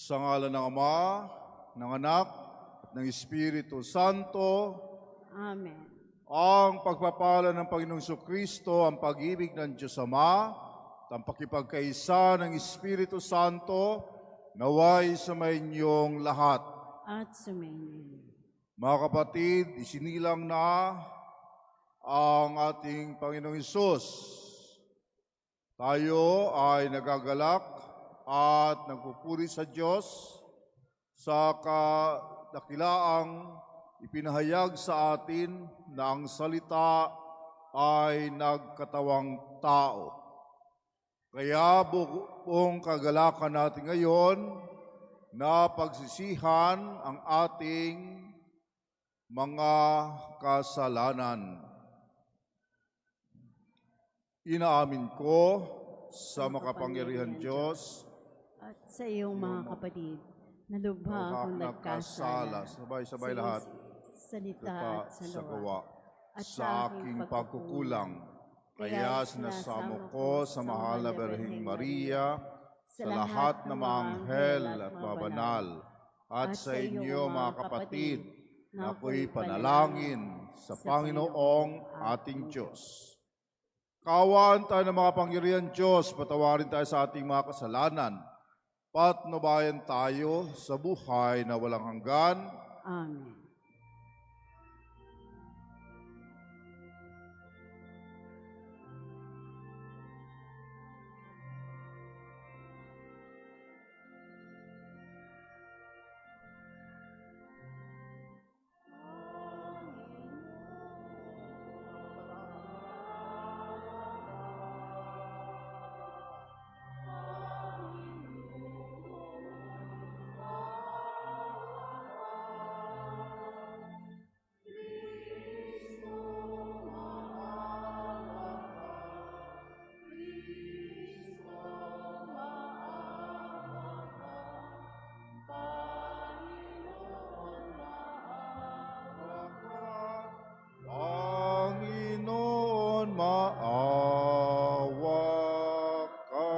Sa ngalan ng Ama, ng Anak, ng Espiritu Santo, Amen. ang pagpapala ng Panginoong Kristo, ang pag-ibig ng Diyos Ama, at ang pakipagkaisa ng Espiritu Santo, naway sa inyong lahat. At sumainyo. Mga kapatid, isinilang na ang ating Panginoong Hesus. Tayo ay nagagalak at nagpupuri sa Diyos sa kadakilaang ipinahayag sa atin na ang salita ay nagkatawang tao. Kaya buong kagalakan natin ngayon na pagsisihan ang ating mga kasalanan. Inaamin ko sa makapangyarihan Diyos at sa iyong mga kapatid, na lubha akong nagkasala. Sabay-sabay lahat. Salita at sa gawa. At Sa aking pagkukulang. Kaya sinasamo ko sa mahal na Birheng Maria, sa lahat ng mga anghel at mga banal, at sa inyo mga kapatid, na ako'y panalangin sa Panginoong ating Diyos. Kaawaan tayo ng mga pangyarihan Diyos, patawarin tayo sa ating mga kasalanan, patnubayan tayo sa buhay na walang hanggan. Amen. Panginoon, maawa ka.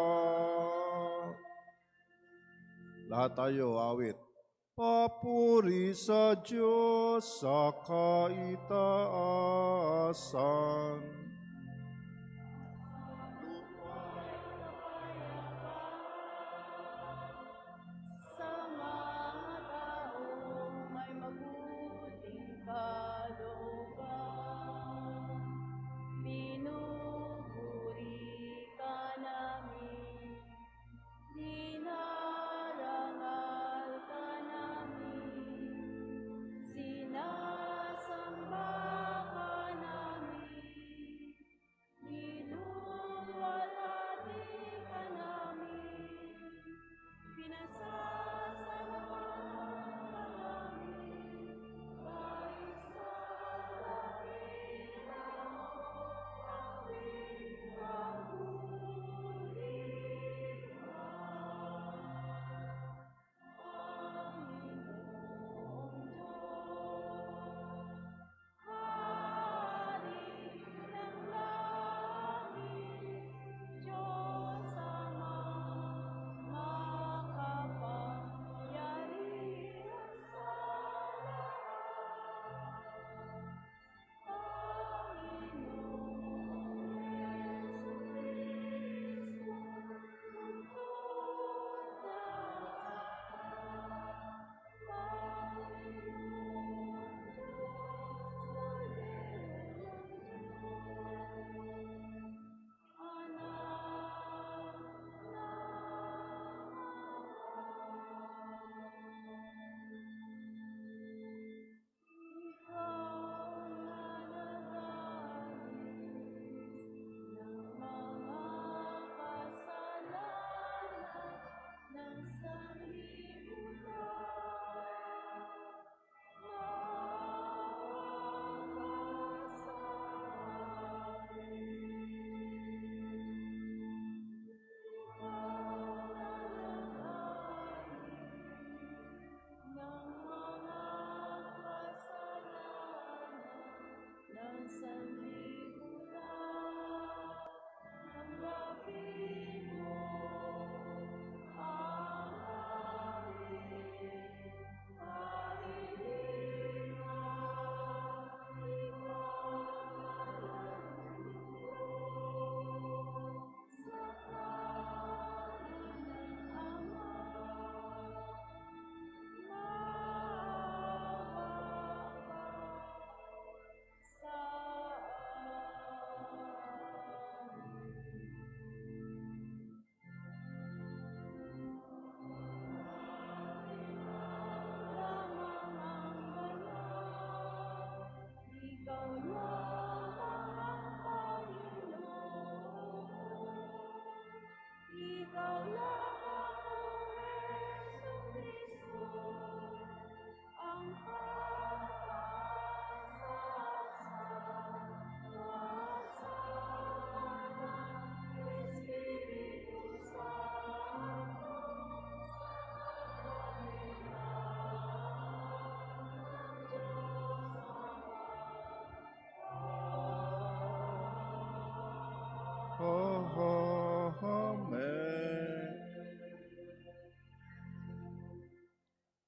Lahat tayo, awit. Papuri sa Diyos sa kaitaasan. Sa mga taong may mabuting kalooban, pinupuri ka namin, dinarangal ka namin, sinasamba ka namin.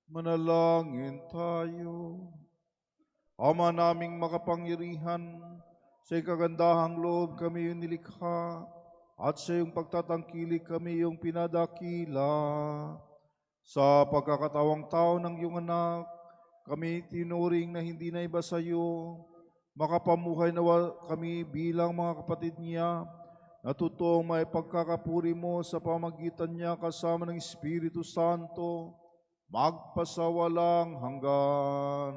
Manalangin tayo. Ama naming makapangyarihan, sa ikagandahang loob kami yung nilikha, at sa iyong pagtatangkilik kami yung pinadakila. Sa pagkakatawang tao ng iyong anak, kami tinuring na hindi na iba sa iyo, makapamuhay nawa kami bilang mga kapatid niya, na totoong may pagkakapuri mo sa pamagitan niya kasama ng Espiritu Santo, magpasawalang hanggan.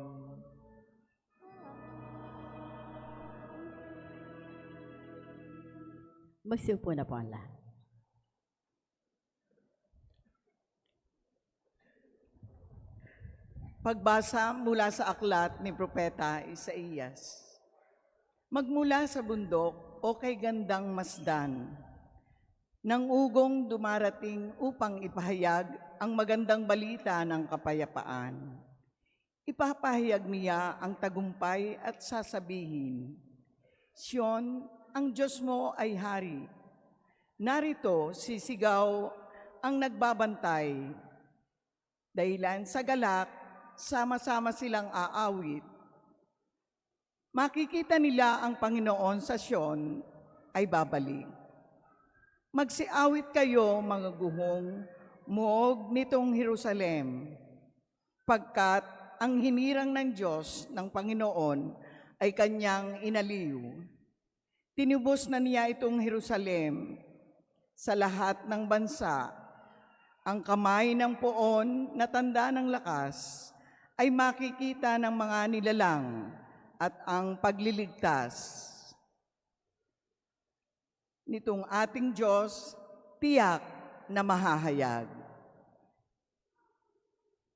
Magsiupo na po ang lahat. Pagbasa mula sa aklat ni Propeta Isaías. Magmula sa bundok o kay gandang masdan, nang ugong dumarating upang ipahayag ang magandang balita ng kapayapaan. Ipapahayag niya ang tagumpay at sasabihin, Sion, ang Diyos mo ay hari. Narito sisigaw ang nagbabantay. Dahilan sa galak, sama-sama silang aawit. Makikita nila ang Panginoon sa Sion ay babalik. Magsiawit kayo, mga guhong, muog nitong Jerusalem, pagkat ang hinirang ng Diyos ng Panginoon ay kanyang inaliw. Tinubos na niya itong Jerusalem sa lahat ng bansa. Ang kamay ng poon na tanda ng lakas ay makikita ng mga nilalang at ang pagliligtas nitong ating Diyos tiyak na mahahayag.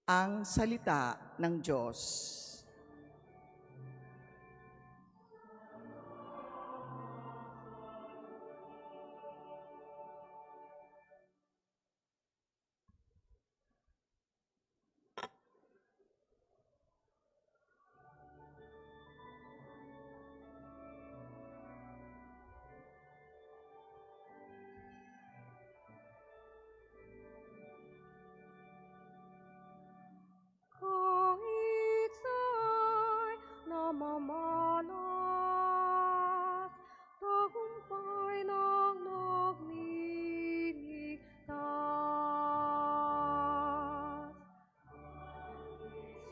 Ang salita ng Diyos. Kahit sa'y namamalas, tagumpay ng nagliligtas.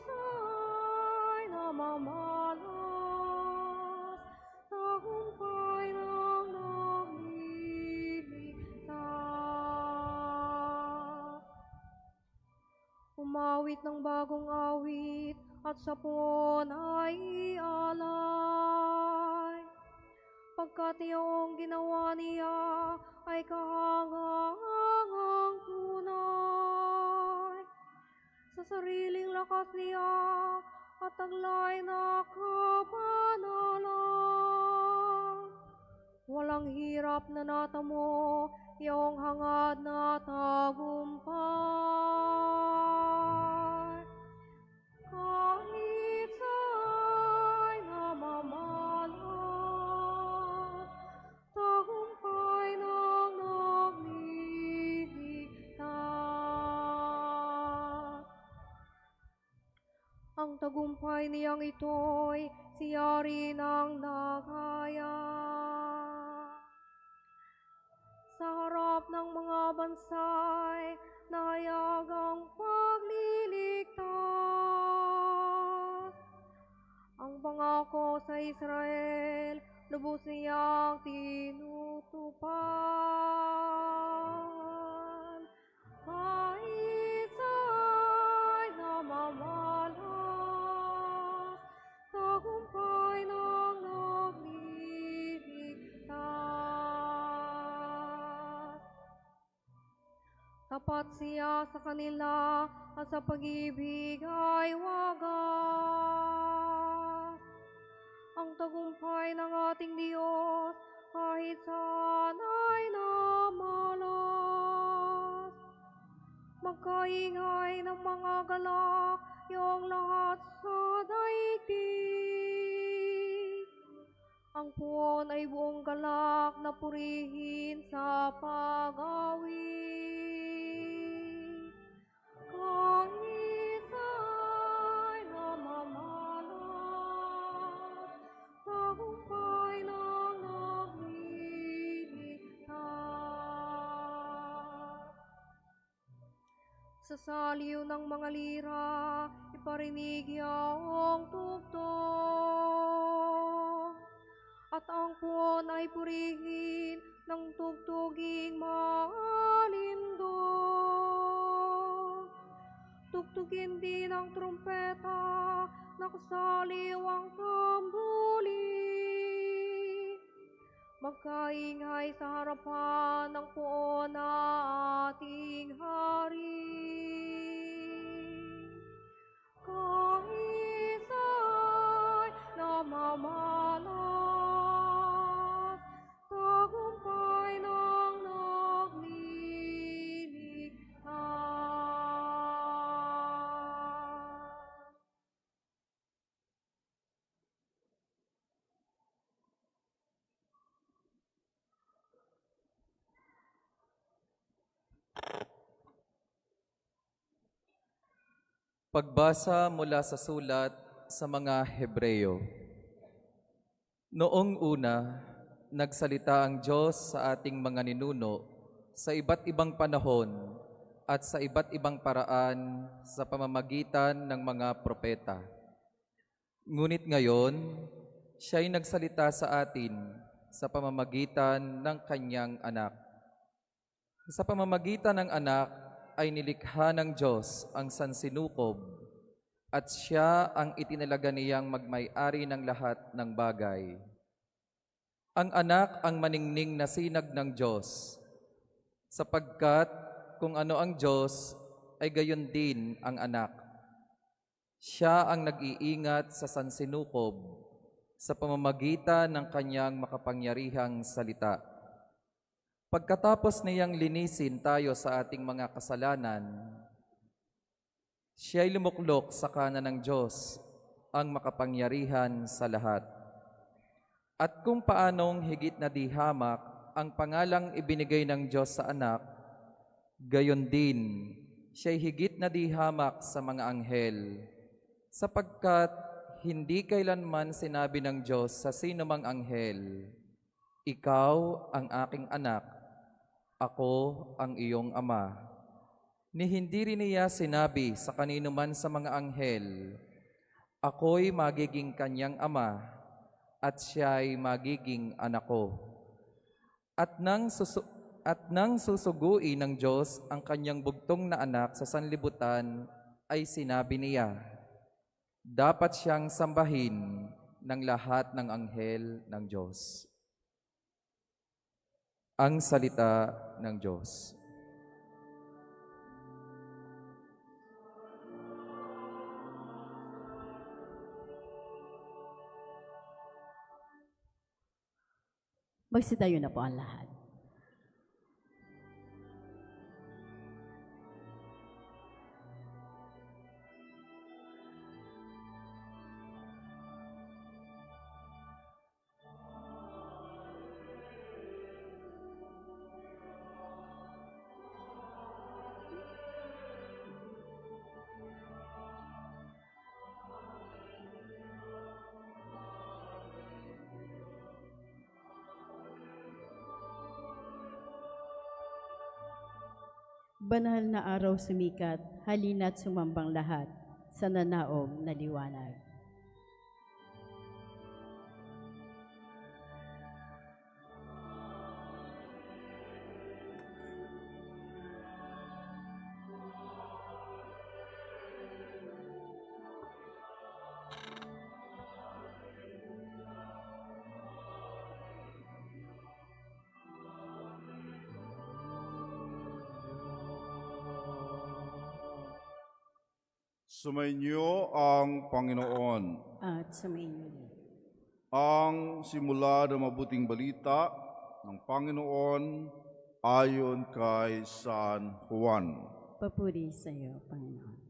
Sa'y namamalas, tagumpay ng nagliligtas. Umawit ng bagong awit at sapon ay alay. Pagkat iyong ginawa niya ay kahangahangang tunay. Sa sariling lakas niya at taglay na kabanalan. Walang hirap na natamo, iyong hangad na tagumpay. Kahit sa'y namamalas, tagumpay ng nagliligtas. Ang tagumpay niyang ito'y siyari ng nagaya. Sa harap ng mga bansay, nahayag ang pagliligtas. Ang pangako sa Israel, lubos niyang tinutupad. Kahit sa'y namamalas, tagumpay ng nagliligtas. Tapat siya sa kanila at sa pag-ibig ay wagas. Ang tagumpay ng ating Diyos kahit saan ay namalas. Magkaingay ng mga galak, iyong lahat sa daigdig. Ang puon ay buong galak na purihin sa pag-awit. Kahit Sa saliw ng mga lira, iparinig iyong tugtog. At ang puon ay purihin ng tugtuging malindog. Tugtugin din ang trumpeta, nakasaliw ang tambuli. Magkaingay sa harapan ng puon na ating hari. Kaisay namamalas, tagumpay ng nagliligtas. Pagbasa mula sa sulat sa mga Hebreyo. Noong una, nagsalita ang Diyos sa ating mga ninuno sa iba't ibang panahon at sa iba't ibang paraan sa pamamagitan ng mga propeta. Ngunit ngayon, siya'y nagsalita sa atin sa pamamagitan ng kanyang anak. Sa pamamagitan ng anak, ay nilikha ng Diyos ang sansinukob at siya ang itinalaga niyang magmay-ari ng lahat ng bagay. Ang anak ang maningning na sinag ng Diyos, sapagkat kung ano ang Diyos ay gayon din ang anak. Siya ang nag-iingat sa sansinukob sa pamamagitan ng kanyang makapangyarihang salita. Pagkatapos niyang linisin tayo sa ating mga kasalanan, siya'y lumuklok sa kanan ng Diyos, ang makapangyarihan sa lahat. At kung paanong higit na di hamak ang pangalang ibinigay ng Diyos sa anak, gayon din siya'y higit na di hamak sa mga anghel, sapagkat hindi kailanman sinabi ng Diyos sa sinumang anghel, "Ikaw ang aking anak, ako ang iyong ama." Ni hindi rin niya sinabi sa kanino man sa mga anghel, "Ako'y magiging kanyang ama, at siya'y magiging anak ko." At nang susugui ng Diyos ang kanyang bugtong na anak sa sanlibutan, ay sinabi niya, dapat siyang sambahin ng lahat ng anghel ng Diyos. Ang salita ng Diyos. Magsitayo na po ang lahat. Banal na araw sumikat, halina't sumambang lahat sa nanaog na liwanag. Sumainyo ang Panginoon. At sumainyo din. Ang simula ng mabuting balita ng Panginoon ayon kay San Juan. Papuri sa iyo, Panginoon.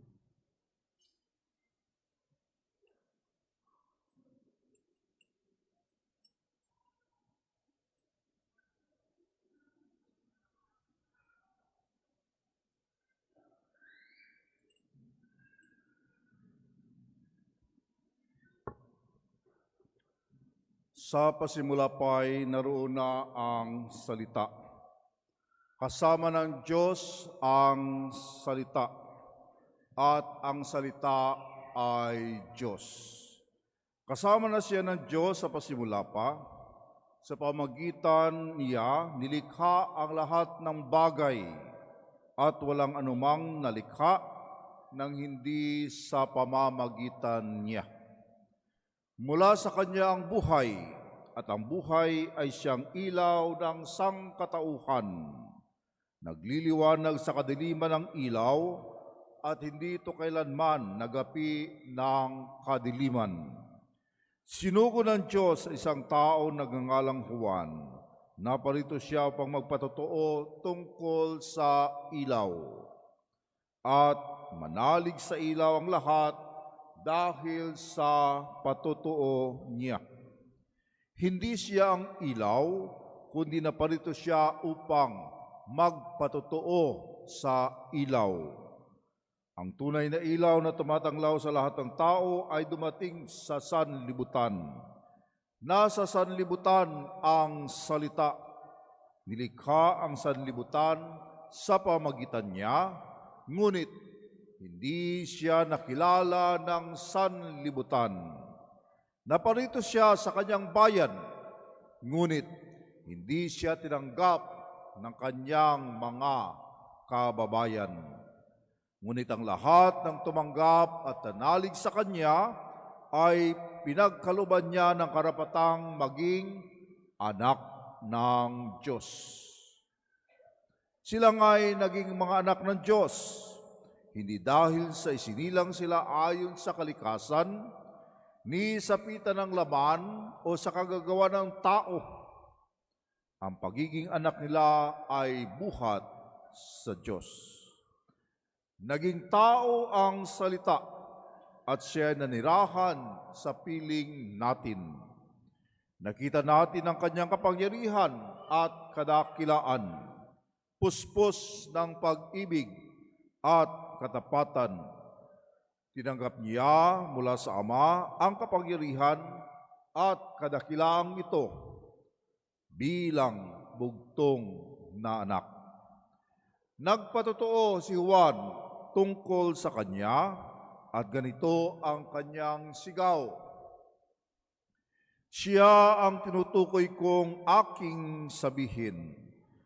Sa pasimula pa'y naroon na ang salita. Kasama ng Diyos ang salita. at ang salita ay Diyos. Kasama na siya ng Diyos sa pasimula pa. Sa pamagitan niya, nilikha ang lahat ng bagay at walang anumang nalikha nang hindi sa pamamagitan niya. Mula sa kanya ang buhay, at ang buhay ay siyang ilaw ng sangkatauhan. Nagliliwanag sa kadiliman ng ilaw, at hindi ito kailanman nagapi ng kadiliman. Sinugo ng Diyos sa isang tao nagngangalang Juan. Naparito siya upang magpatotoo tungkol sa ilaw. At manalig sa ilaw ang lahat dahil sa patotoo niya. Hindi siya ang ilaw, kundi naparito siya upang magpatotoo sa ilaw. Ang tunay na ilaw na tumatanglaw sa lahat ng tao ay dumating sa sanlibutan. Nasa sanlibutan ang salita. Nilikha ang sanlibutan sa pamagitan niya, ngunit hindi siya nakilala ng sanlibutan. Naparito siya sa kanyang bayan, ngunit hindi siya tinanggap ng kanyang mga kababayan. Ngunit ang lahat ng tumanggap at nanalig sa Kanya ay pinagkalooban niya ng karapatang maging anak ng Diyos. Sila nga'y naging mga anak ng Diyos, hindi dahil sa isinilang sila ayon sa kalikasan, ni sa pita ng laman o sa kagagawa ng tao. Ang pagiging anak nila ay buhat sa Diyos. Naging tao ang salita at siya nanirahan sa piling natin. Nakita natin ang kanyang kapangyarihan at kadakilaan, puspos ng pag-ibig at katapatan. Tinanggap niya mula sa Ama ang kapangyarihan at kadakilaang ito bilang bugtong na anak. Nagpatotoo si Juan tungkol sa kanya, at ganito ang kanyang sigaw. Siya ang tinutukoy kong aking sabihin.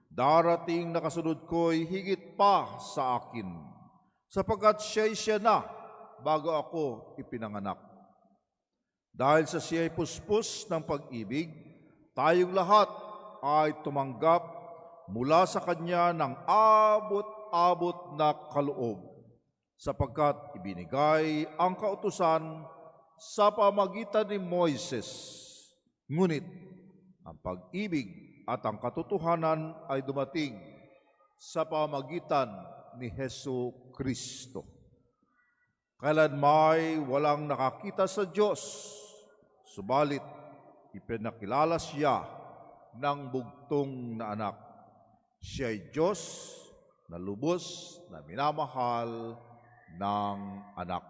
Darating na kasunod ko'y higit pa sa akin, sapagkat siya na bago ako ipinanganak. Dahil sa siya'y puspos ng pag-ibig, tayong lahat ay tumanggap mula sa kanya ng abot-abot na kaloob, sapagkat ibinigay ang kautusan sa pamagitan ni Moises. Ngunit ang pag-ibig at ang katotohanan ay dumating sa pamagitan ni Hesu Kristo. Kailanmay walang nakakita sa Diyos, subalit ipinakilala siya ng bugtong na anak. Siya'y Diyos na lubos na minamahal ng anak.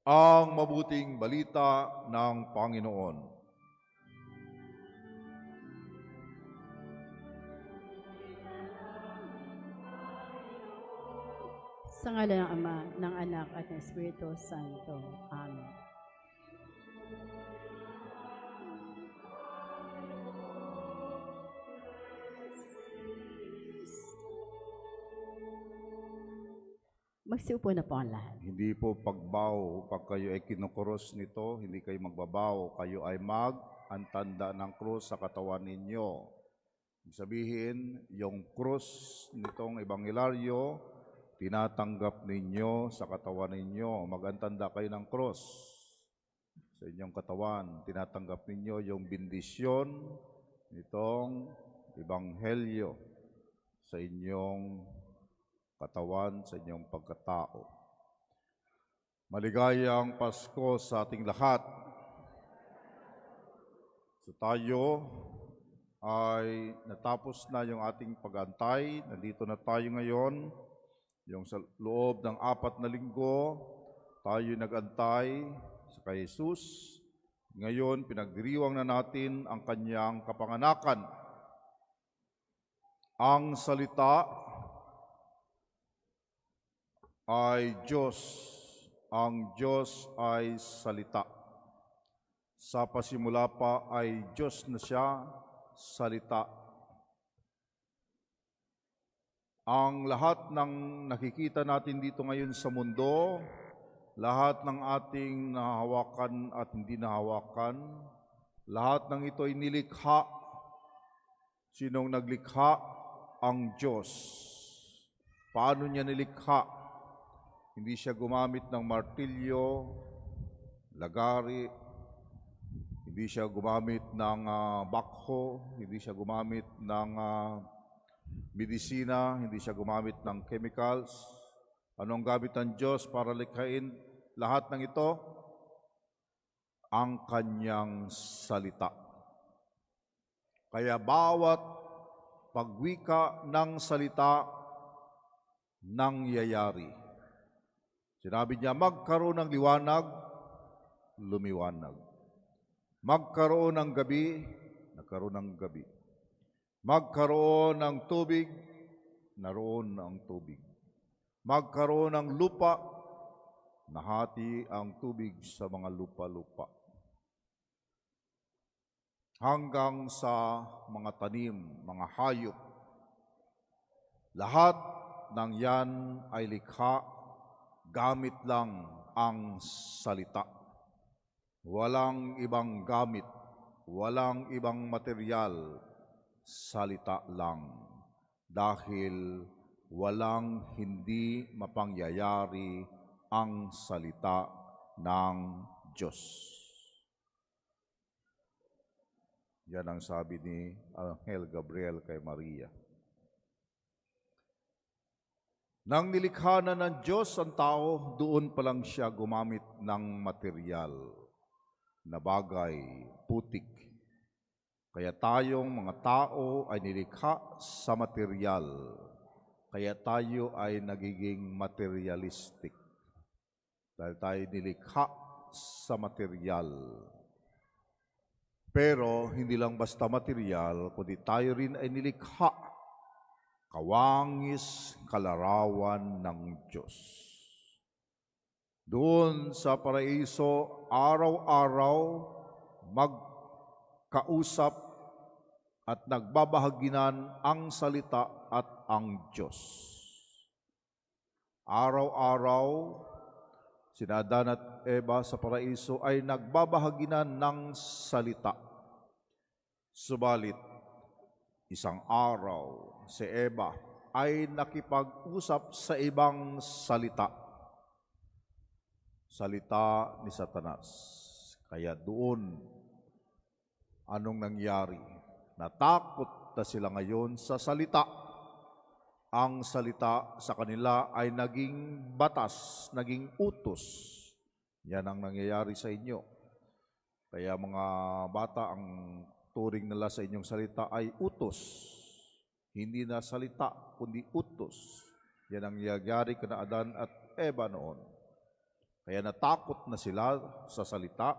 Ang mabuting balita ng Panginoon. Sa ngalan ng Ama, ng Anak at ng Espiritu Santo. Amen. Magsiupo na po ang lahat. Hindi po pagbaw, pag kayo ay kinukuros nito, hindi kayo magbabaw, kayo ay mag-antanda ng krus sa katawan ninyo. Ibig sabihin, yung krus nitong ebanghelaryo, tinatanggap ninyo sa katawan ninyo. Mag-antanda kayo ng krus sa inyong katawan. Tinatanggap ninyo yung bendisyon nitong ebanghelyo sa inyong katawan, sa inyong pagkatao. Maligayang Pasko sa ating lahat. So tayo ay natapos na yung ating pag-antay. Nandito na tayo ngayon. Yung sa loob ng 4 na linggo, tayo nag-antay sa kay Jesus. Ngayon, pinagdiriwang na natin ang kanyang kapanganakan. Ang salita ay Diyos. Ang Diyos ay salita. Sa pasimula pa ay Diyos na siya, salita. Ang lahat ng nakikita natin dito ngayon sa mundo, lahat ng ating nahawakan at hindi nahawakan, lahat ng ito ay nilikha. Sinong naglikha? Ang Diyos. Paano niya nilikha? Hindi siya gumamit ng martilyo, lagari, hindi siya gumamit ng bakho, hindi siya gumamit ng medisina, hindi siya gumamit ng chemicals. Anong gamit ng Diyos para likhain lahat ng ito? Ang kanyang salita. Kaya bawat pagwika ng salita nangyayari. Sinabi niya, magkaroon ng liwanag, lumiwanag. Magkaroon ng gabi, nagkaroon ng gabi. Magkaroon ng tubig, naroon ang tubig. Magkaroon ng lupa, nahati ang tubig sa mga lupa-lupa. Hanggang sa mga tanim, mga hayop. Lahat ng yan ay likha gamit lang ang salita. Walang ibang gamit, walang ibang material, salita lang. Dahil walang hindi mapangyayari ang salita ng Diyos. Yan ang sabi ni Anghel Gabriel kay Maria. Nang nilikha na ng Diyos ang tao, doon pa lang siya gumamit ng material na bagay, putik. Kaya tayong mga tao ay nilikha sa material. Kaya tayo ay nagiging materialistic. Dahil tayo nilikha sa material. Pero hindi lang basta material, kundi tayo rin ay nilikha, kawangis, kalarawan ng Diyos. Doon sa paraiso, araw-araw, magkausap at nagbabahaginan ang salita at ang Diyos. Araw-araw, sina Adan at Eva sa paraiso ay nagbabahaginan ng salita. Subalit, isang araw, si Eva ay nakipag-usap sa ibang salita. Salita ni Satanas. Kaya doon, anong nangyari? Natakot na sila ngayon sa salita. Ang salita sa kanila ay naging batas, naging utos. Yan ang nangyayari sa inyo. Kaya mga bata, ang turing nila sa inyong salita ay utos. Hindi na salita, kundi utos. Yan ang nangyayari kina Adan at Eva noon. Kaya natakot na sila sa salita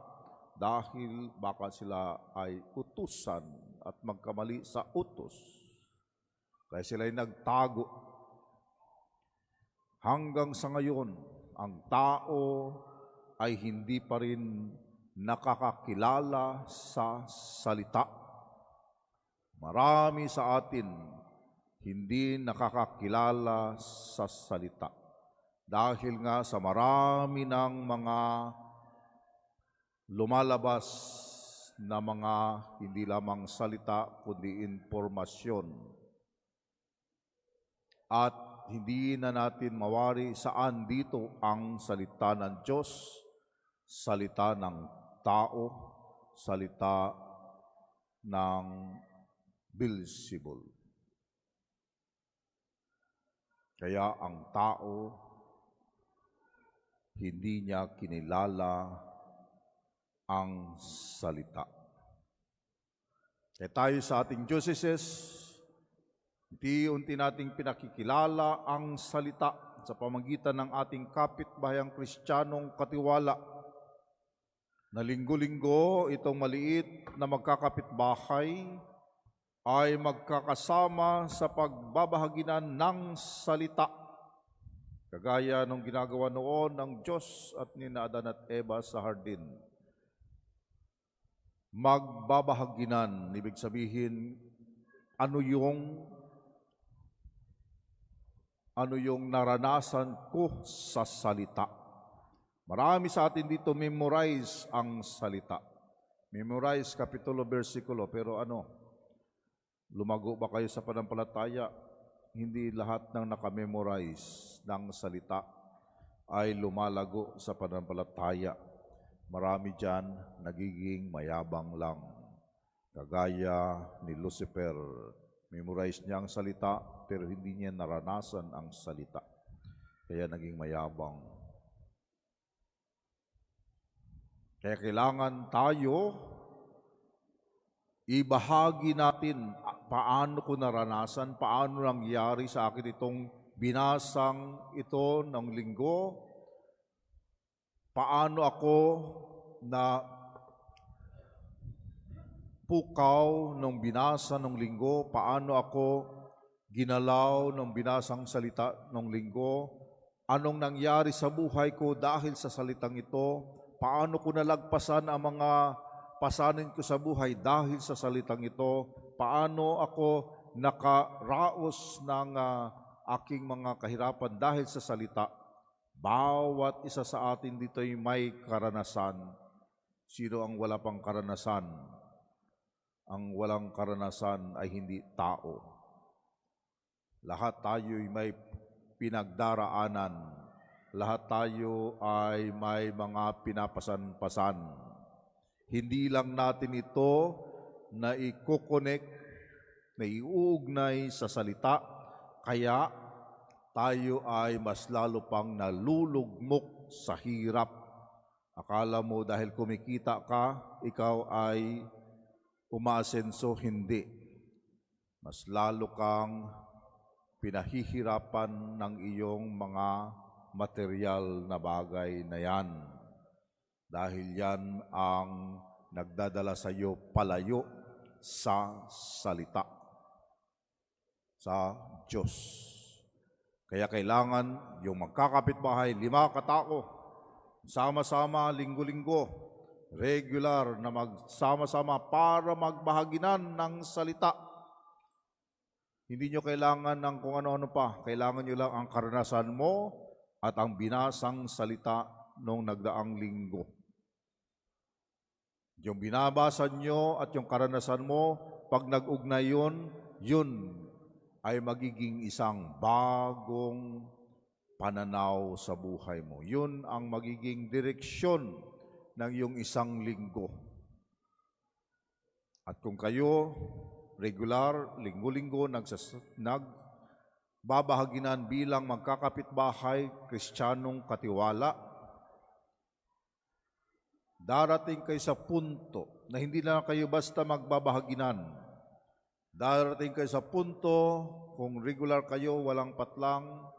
dahil baka sila ay utusan at magkamali sa utos. Kaya sila ay nagtago. Hanggang sa ngayon, ang tao ay hindi pa rin nakakakilala sa salita. Marami sa atin hindi nakakakilala sa salita. Dahil nga sa marami ng mga lumalabas na mga hindi lamang salita, kundi impormasyon. At hindi na natin mawari saan dito ang salita ng Diyos, salita ng tao, salita ng Beelzebul. Kaya ang tao, hindi niya kinilala ang salita. Kaya tayo sa ating dioceses, unti-unti nating pinakikilala ang salita sa pamamagitan ng ating kapitbahayang Kristiyanong katiwala na linggo-linggo itong maliit na magkakapitbahay ay magkakasama sa pagbabahaginan ng salita, kagaya nung ginagawa noon ng Diyos at ni Adan at Eva sa hardin. Magbabahaginan, ibig sabihin, ano yung naranasan ko sa salita. Marami sa atin dito memorize ang salita. Memorize kapitulo, versikulo, pero lumago ba kayo sa pananampalataya? Hindi lahat ng nakamemorize ng salita ay lumalago sa pananampalataya. Marami dyan nagiging mayabang lang. Kagaya ni Lucifer, memorize niya ang salita pero hindi niya naranasan ang salita. Kaya naging mayabang. Kaya kailangan tayo ibahagi natin paano ko naranasan, paano nangyari sa akin itong binasang ito ng linggo, paano ako na pukaw ng binasa ng linggo, paano ako ginalaw ng binasang salita ng linggo, anong nangyari sa buhay ko dahil sa salitang ito, paano ko nalagpasan ang mga pasanin ko sa buhay dahil sa salitang ito, paano ako nakaraos ng aking mga kahirapan dahil sa salita. Bawat isa sa atin dito ay may karanasan. Sino ang wala pang karanasan? Ang walang karanasan ay hindi tao. Lahat tayo ay may pinagdaraanan. Lahat tayo ay may mga pinapasan-pasan. Hindi lang natin ito na i-connect, na iuugnay sa salita, kaya tayo ay mas lalo pang nalulugmok sa hirap. Akala mo dahil kumikita ka, ikaw ay umaasenso, hindi. Mas lalo kang pinahihirapan ng iyong mga material na bagay na yan. Dahil yan ang nagdadala sa iyo palayo sa salita, sa Diyos. Kaya kailangan yung magkakapitbahay, 5 katao, sama-sama linggo-linggo, regular na magsama-sama para magbahaginan ng salita. Hindi nyo kailangan ng kung ano-ano pa. Kailangan nyo lang ang karanasan mo at ang binasang salita nung nagdaang linggo. Yung binabasa nyo at yung karanasan mo, pag nag-ugnay yun ay magiging isang bagong pananaw sa buhay mo. Yun ang magiging direksyon ng iyong isang linggo. At kung kayo, regular, linggo-linggo, nagbabahaginan bilang magkakapitbahay, Kristiyanong katiwala, darating kayo sa punto na hindi na kayo basta magbabahaginan. Darating kayo sa punto, kung regular kayo, walang patlang,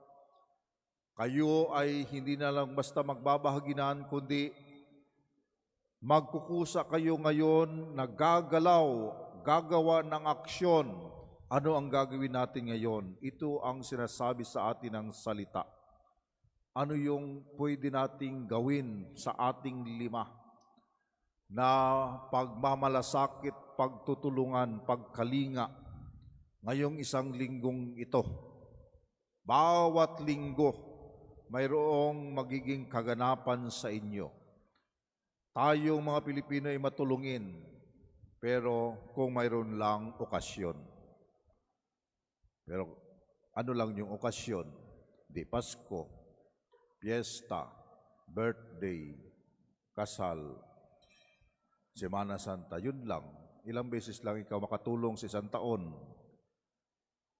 kayo ay hindi na lang basta magbabahaginan, kundi magkukusa kayo ngayon na gagawa ng aksyon. Ano ang gagawin natin ngayon? Ito ang sinasabi sa atin ng salita. Ano yung pwede nating gawin sa ating 5? Na pagmamalasakit, pagtutulungan, pagkalinga ngayong isang linggong ito. Bawat linggo, mayroong magiging kaganapan sa inyo. Tayong mga Pilipino ay matulungin, pero kung mayroon lang okasyon. Pero ano lang yung okasyon? Di Pasko, Fiesta, birthday, kasal, Semana Santa, yun lang. Ilang beses lang ikaw makatulong sa isang taon.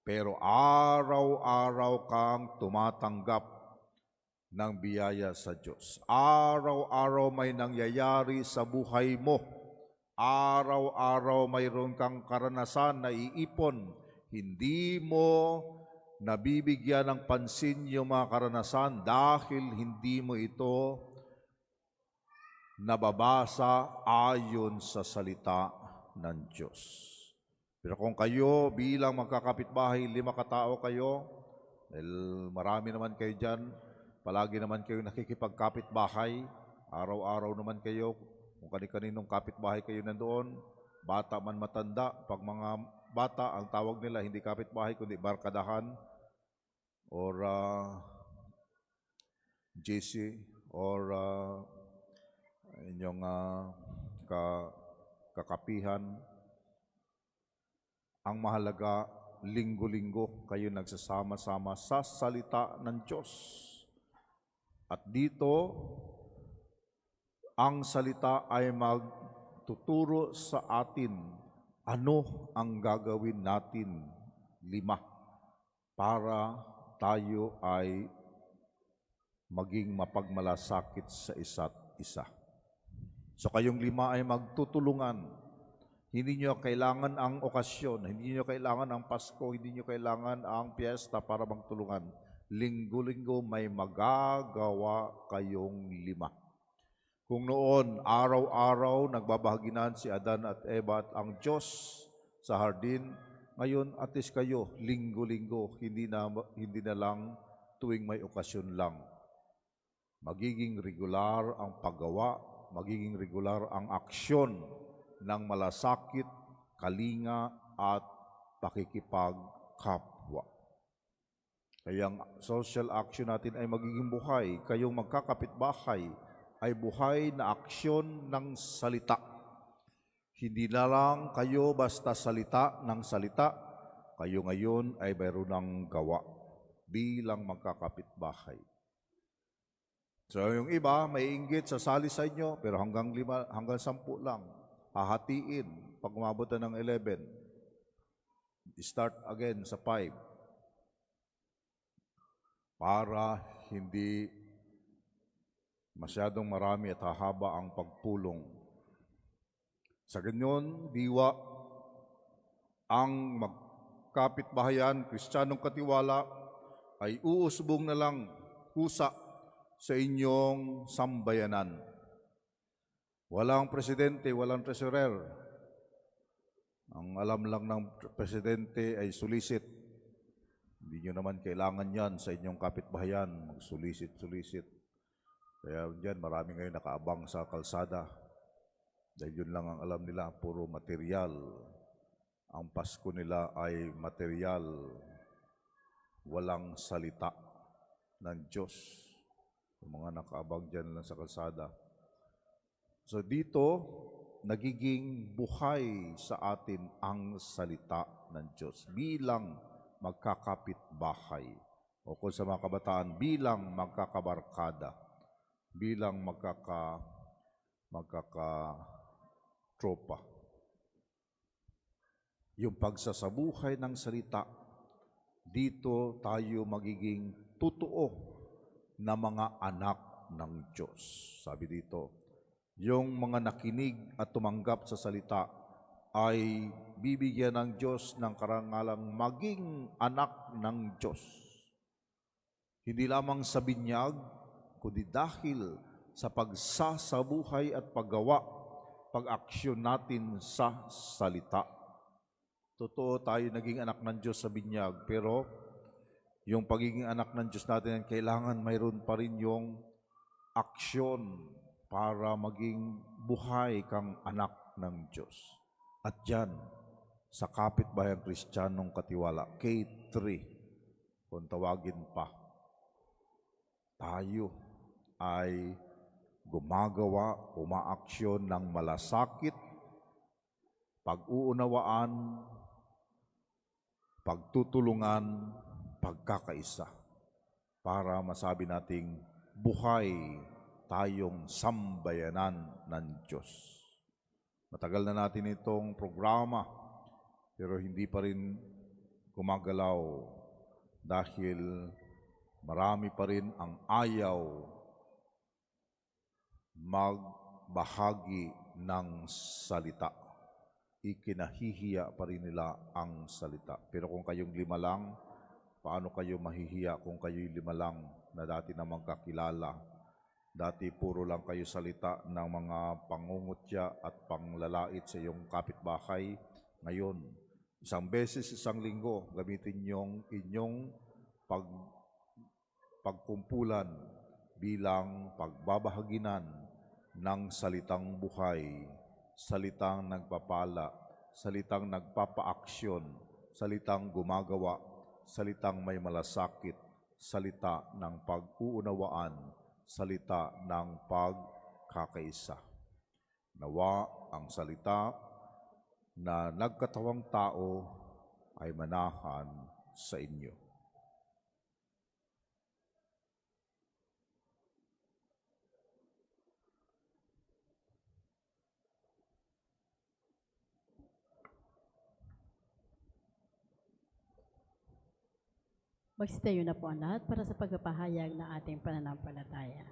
Pero araw-araw kang tumatanggap ng biyaya sa Diyos. Araw-araw may nangyayari sa buhay mo. Araw-araw mayroon kang karanasan na iipon. Hindi mo nabibigyan ng pansin yung mga karanasan dahil hindi mo ito nababasa ayon sa salita ng Diyos. Pero kung kayo bilang magkakapitbahay, 5 katao kayo, dahil marami naman kayo dyan, palagi naman kayo nakikipagkapitbahay, araw-araw naman kayo, kung kani-kaninong kapitbahay kayo nandoon, bata man matanda, pag mga bata, ang tawag nila hindi kapitbahay kundi barkadahan or JC or inyong kakapihan. Ang mahalaga, linggo-linggo kayo nagsasama-sama sa salita ng Diyos. At dito, ang salita ay magtuturo sa atin ano ang gagawin natin 5 para tayo ay maging mapagmalasakit sa isa't isa. So kayong 5 ay magtutulungan. Hindi nyo kailangan ang okasyon, hindi nyo kailangan ang Pasko, hindi nyo kailangan ang piyesta para magtulungan. Linggo-linggo may magagawa kayong 5. Kung noon, araw-araw, nagbabahaginan si Adan at Eva at ang Diyos sa hardin, ngayon, at least kayo, linggo-linggo, hindi na lang tuwing may okasyon lang. Magiging regular ang paggawa, magiging regular ang aksyon ng malasakit, kalinga, at pakikipagkapwa. Kaya ang social action natin ay magiging buhay. Kayong magkakapitbahay ay buhay na aksyon ng salita. Hindi na lang kayo basta salita ng salita, kayo ngayon ay mayroon ng gawa bilang magkakapitbahay. So yung iba, may inggit, sasali sa inyo, pero hanggang 10 lang. Hahatiin pag umabot na ng 11. Start again sa 5. Para hindi masyadong marami at hahaba ang pagpulong. Sa ganyan, diwa ang magkapitbahayan, Kristiyanong katiwala, ay uusbong na lang kusa sa inyong sambayanan. Walang presidente, walang treasurer. Ang alam lang ng presidente ay sulisit. Hindi nyo naman kailangan yan sa inyong kapitbahayan, magsulisit-sulisit. Kaya dyan, marami ngayon nakaabang sa kalsada. Dahil yun lang ang alam nila, puro material. Ang Pasko nila ay material. Walang salita ng Diyos. Yung mga nakaabang dyan lang sa kalsada. So dito, nagiging buhay sa atin ang salita ng Diyos bilang magkakapitbahay o kung sa mga kabataan, bilang magkakabarkada, bilang magkakatropa. Yung pagsasabuhay ng salita, dito tayo magiging totoo na mga anak ng Diyos. Sabi dito, yung mga nakinig at tumanggap sa salita ay bibigyan ng Diyos ng karangalang maging anak ng Diyos. Hindi lamang sa binyag, kundi dahil sa pagsasabuhay at paggawa, pag-aksyon natin sa salita. Totoo tayo naging anak ng Diyos sa binyag, pero yung pagiging anak ng Diyos natin, kailangan mayroon pa rin yung aksyon para maging buhay kang anak ng Diyos. At yan, sa kapitbayang Kristiyanong katiwala, K3, kung tawagin pa, tayo ay gumagawa, umaaksyon ng malasakit, pag-uunawaan, pagtutulungan, pagkakaisa, para masabi nating buhay tayong sambayanan ng Diyos. Matagal na natin itong programa, pero hindi pa rin gumagalaw dahil marami pa rin ang ayaw magbahagi ng salita. Ikinahihiya pa rin nila ang salita. Pero kung kayong 5 lang, paano kayo mahihiya kung kayo'y 5 lang na dati namang kakilala? Dati puro lang kayo salita ng mga pangungutya at panglalait sa iyong kapitbahay. Ngayon, Isang beses, isang linggo, gamitin yung inyong pagkumpulan bilang pagbabahaginan ng salitang buhay, salitang nagpapala, salitang nagpapaaksyon, salitang gumagawa, salitang may malasakit, salita ng pag-uunawaan, salita ng pagkakaisa. Nawa ang salita na nagkatawang tao ay manahan sa inyo. Magsitayo na po ang lahat para sa pagpapahayag ng ating pananampalataya.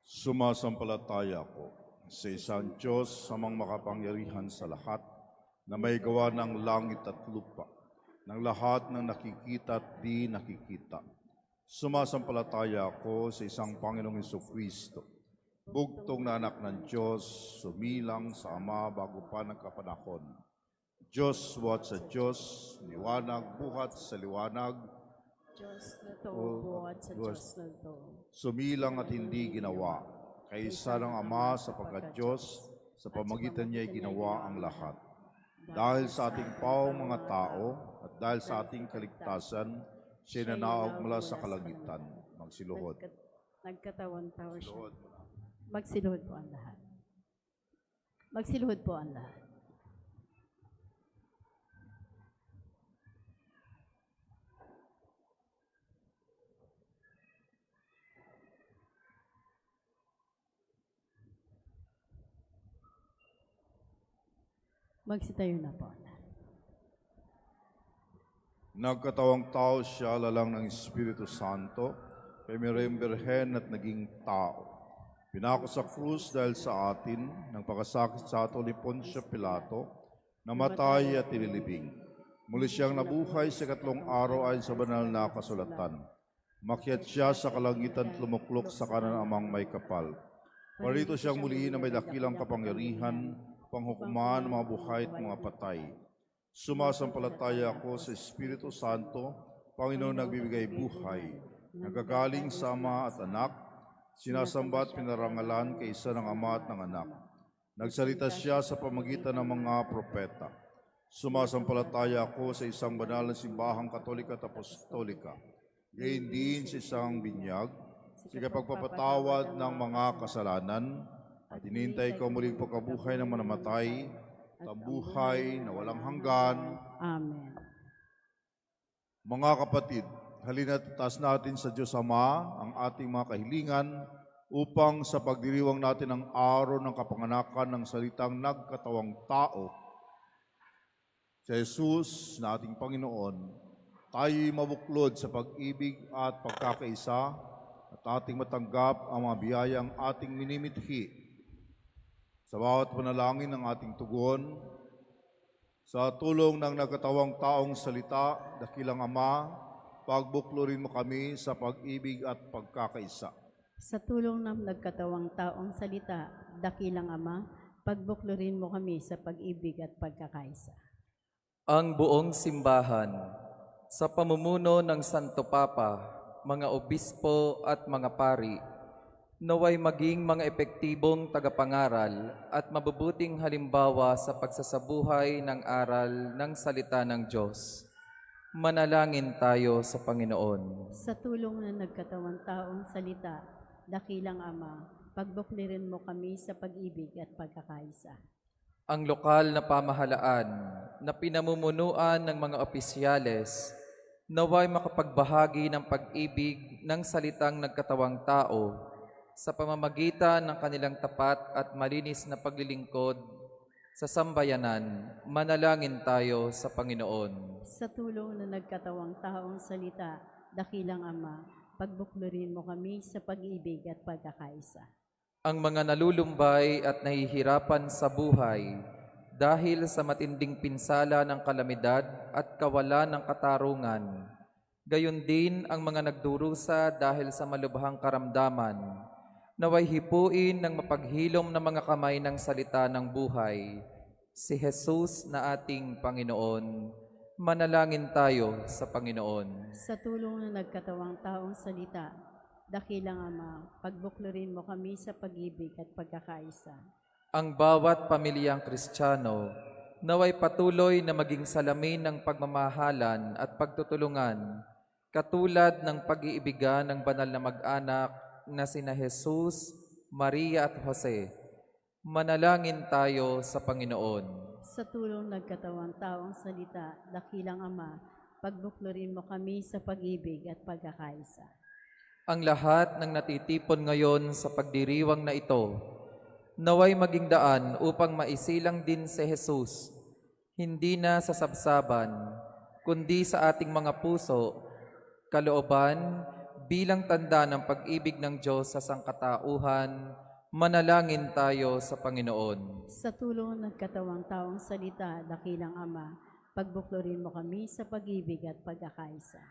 Sumasampalataya ako sa isang Diyos samang makapangyarihan sa lahat, na may gawa ng langit at lupa, ng lahat ng nakikita at di nakikita. Sumasampalataya ako sa isang Panginoong Jesucristo, bugtong na anak ng Diyos, sumilang sa Ama bago pa nagkapanahon. Diyos buhat sa Diyos, liwanag buhat sa liwanag, Diyos na to, buhat sa Diyos na to. sumilang at hindi ginawa, kaysa ng Ama sapagkat Diyos, sa pamagitan niya ay ginawa ang lahat. Dahil sa ating pawang mga tao at dahil sa ating kaligtasan, siya nanaog mula sa kalangitan. Magsiluhod. Nagkatawan tao siya. Magsiluhod po ang lahat. Magsiluhod po ang lahat. Magsitayo na po. Nagkatawang tao siya, lalang ng Espiritu Santo, kay Maryam Birhen at naging tao. Pinako sa krus dahil sa atin, nang pagkasakit sa ato ni Poncio Pilato, namatay at inilibing. Muli siyang nabuhay sa 3 araw ayon sa banal na kasulatan. Makyat siya sa kalangitan at lumuklok sa kanan amang may kapal. Parito siyang muli na may dakilang kapangyarihan, panghukuman mga buhay at mga patay. Sumasampalataya ako sa Espiritu Santo, Panginoon nagbibigay buhay, nagagaling sa Ama at Anak, sinasamba at pinarangalan kay isa ng Ama at ng Anak. Nagsalita siya sa pamagitan ng mga propeta. Sumasampalataya ako sa isang banal na simbahang Katolika at Apostolika, gayon din sa isang binyag, sa pagpapatawad ng mga kasalanan, at inintay ko muling pagkabuhay ng manamatay, tambuhay na walang hanggan. Amen. Mga kapatid, halina't itaas natin sa Diyos Ama ang ating mga kahilingan upang sa pagdiriwang natin ang araw ng kapanganakan ng salitang nagkatawang tao, si Jesus na ating Panginoon, tayo'y mabuklod sa pag-ibig at pagkakaisa at ating matanggap ang mga biyayang ating minimithi. Sa bawat panalangin ng ating tugon, sa tulong ng nagkatawang taong salita, dakilang Ama, pagbuklurin mo kami sa pag-ibig at pagkakaisa. Sa tulong ng nagkatawang taong salita, dakilang Ama, pagbuklurin mo kami sa pag-ibig at pagkakaisa. Ang buong simbahan, sa pamumuno ng Santo Papa, mga obispo at mga pari, naway maging mga epektibong tagapangaral at mabubuting halimbawa sa pagsasabuhay ng aral ng salita ng Diyos. Manalangin tayo sa Panginoon. Sa tulong ng nagkatawang taong salita, dakilang Ama, pagbuklirin mo kami sa pag-ibig at pagkakaisa. Ang lokal na pamahalaan na pinamumunuan ng mga opisyales, naway makapagbahagi ng pag-ibig ng salitang nagkatawang tao sa pamamagitan ng kanilang tapat at malinis na paglilingkod sa sambayanan. Manalangin tayo sa Panginoon. Sa tulong ng nagkatawang taong salita, dakilang Ama, pagbuklurin mo kami sa pag-ibig at pagkakaisa. Ang mga nalulumbay at nahihirapan sa buhay dahil sa matinding pinsala ng kalamidad at kawalan ng katarungan, gayon din ang mga nagdurusa dahil sa malubhang karamdaman, naway hipuin ng mapaghilom na mga kamay ng salita ng buhay, Si Jesus na ating Panginoon, manalangin tayo sa Panginoon. Sa tulong ng nagkatawang taong salita, dakilang Ama, pagbuklurin mo kami sa pag-ibig at pagkakaisa. Ang bawat pamilyang Kristiyano, naway patuloy na maging salamin ng pagmamahalan at pagtutulungan, katulad ng pag-iibigan ng banal na mag-anak na sina Jesus, Maria at Jose. Manalangin tayo sa Panginoon. Sa tulong ng nagkatawang taong salita, dakilang Ama, pagbuklurin mo kami sa pag-ibig at pagkakaisa. Ang lahat ng natitipon ngayon sa pagdiriwang na ito, naway maging daan upang maisilang din si Jesus, hindi na sa sabsaban, kundi sa ating mga puso, kalooban, bilang tanda ng pag-ibig ng Diyos sa sangkatauhan. Manalangin tayo sa Panginoon. Sa tulong ng nagkatawang taong salita, dakilang Ama, pagbuklurin mo kami sa pag-ibig at pagkakaisa.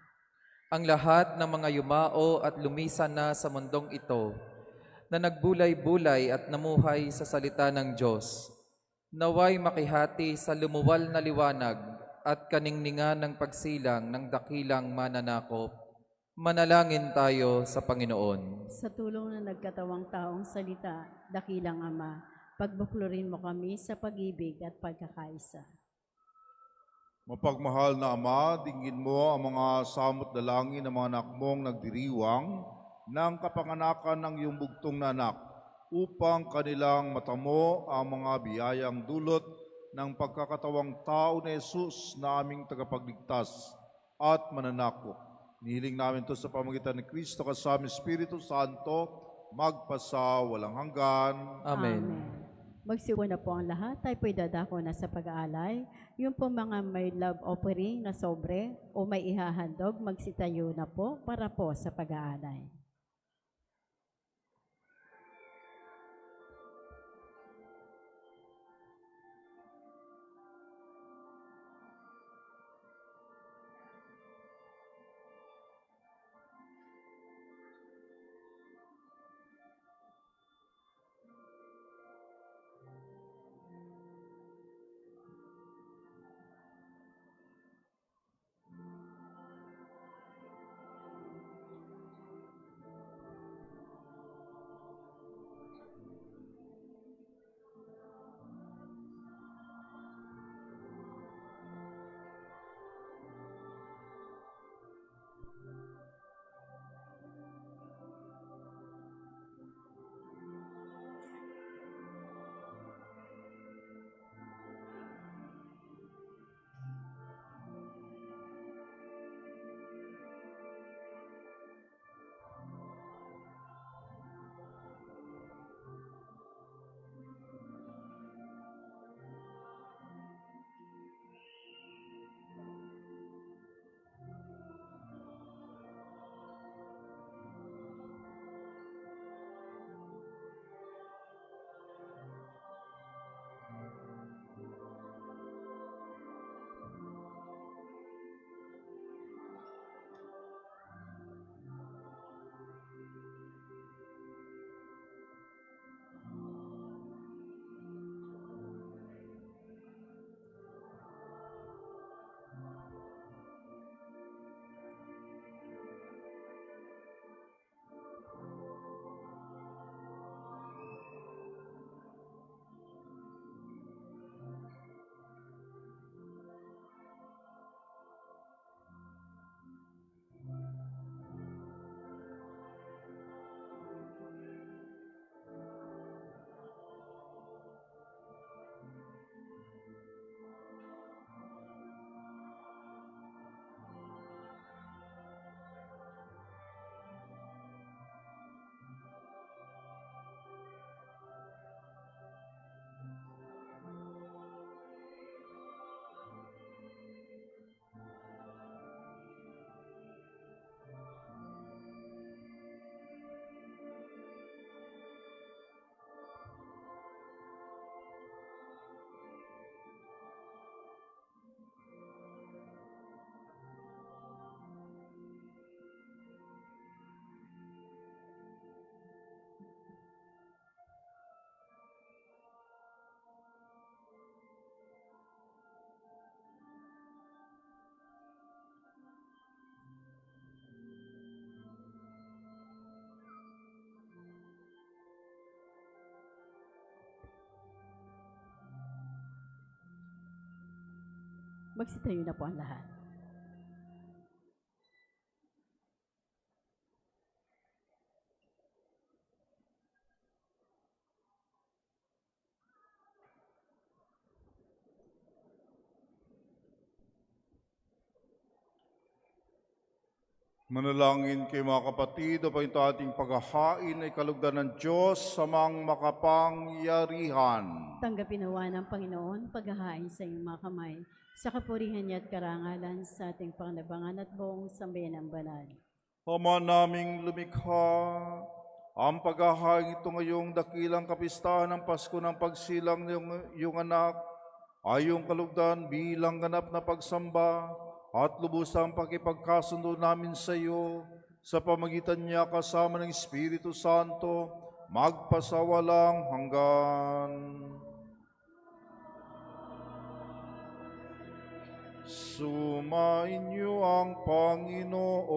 Ang lahat ng mga yumao at lumisan na sa mundong ito, na nagbulay-bulay at namuhay sa salita ng Diyos, naway makihati sa lumuwal na liwanag at kaningningan ng pagsilang ng dakilang mananakop. Manalangin tayo sa Panginoon. Sa tulong ng nagkatawang taong salita, dakilang Ama, pagbuklurin mo kami sa pag-ibig at pagkakaisa. Mapagmahal na Ama, dinggin mo ang mga samot dalangin ng mga anak mong nagdiriwang ng kapanganakan ng iyong bugtong na anak upang kanilang matamo ang mga biyayang dulot ng pagkakatawang tao ni Jesus na aming tagapagligtas at mananakop. Nihiling namin ito sa pamagitan ni Kristo kasama Espiritu Santo, magpasa walang hanggan. Amen. Magsiupo na po ang lahat. Tayo po'y dadako na sa pag-aalay. Yung po mga may love offering na sobre o may ihahandog, magsitayo na po para po sa pag-aalay. Magsitayo na po ang lahat. Manalangin kayo mga kapatid, upang ito ating paghahain ay kalugdan ng Diyos sa mga makapangyarihan. Tanggapin nawa ng Panginoon paghahain sa iyong mga kamay, sa kapurihan niya at karangalan sa ating panglabangan at buong sambayanang banal. Ama naming lumikha, ang paghahain ito ngayong dakilang kapistahan ng Pasko ng pagsilang ng iyong anak, ay iyong kalugdan bilang ganap na pagsamba at lubusang pakipagkasundo namin sa iyo sa pamagitan niya kasama ng Espiritu Santo, magpasawalang hanggan. Sumainyo ang Panginoon.